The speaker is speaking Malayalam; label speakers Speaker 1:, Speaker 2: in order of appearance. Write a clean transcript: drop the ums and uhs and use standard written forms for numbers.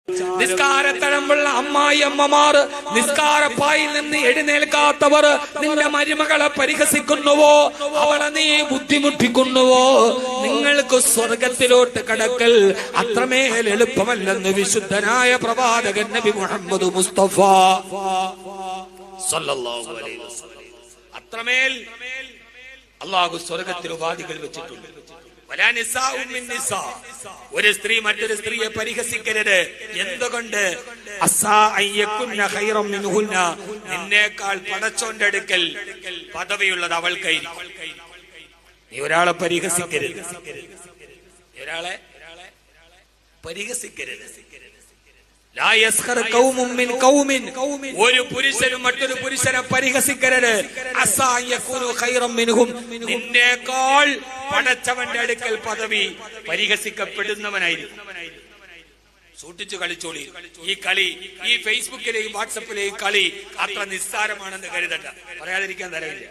Speaker 1: നിസ്കാരത്തഴമ്പുള്ള അമ്മായി അമ്മമാർ, നിസ്കാരപ്പായിൽ നിന്ന് എഴുന്നേൽക്കാത്തവർ നിന്റെ മരുമകളെ പരിഹസിക്കുന്നുവോ, അവളെ നീ ബുദ്ധിമുട്ടിക്കുന്നുവോ, നിങ്ങൾക്ക് സ്വർഗത്തിലോട്ട് കടക്കൽ അത്രമേൽ എളുപ്പമല്ലെന്ന് വിശുദ്ധനായ പ്രവാചകൻ നബി മുഹമ്മദ് മുസ്തഫ സല്ലല്ലാഹു അലൈഹി വസല്ലം. അത്രമേൽ അല്ലാഹു സ്വർഗത്തിൽ ഉപാധികൾ വെച്ചിട്ടുണ്ട്. ഒരു സ്ത്രീ മറ്റൊരു സ്ത്രീയെ പരിഹസിക്കരുത്. എന്തുകൊണ്ട്? നിന്നേക്കാൾ പടച്ചോന്റെ അടുക്കൽ പദവിയുള്ളത് അവൾക്കായിരിക്കും. നീ ഒരാളെ പരിഹസിക്കരുത്, ഒരാളെ പരിഹസിക്കരുത്. ഒരു പുരുഷനും മറ്റൊരു പുരുഷനെ പരിഹസിക്കരുത്. നിന്നേക്കാൾ പടച്ചവന്റെ അടുക്കൽ പദവി പരിഹസിക്കപ്പെടുന്നവനായിരിക്കും. സൂക്ഷിച്ചു കളിച്ചോളി. ഈ കളി, ഈ ഫേസ്ബുക്കിലെയും വാട്സപ്പിലെയും കളി അത്ര നിസ്സാരമാണെന്ന് കരുതണ്ട. പറയാതിരിക്കാൻ തരവില്ല.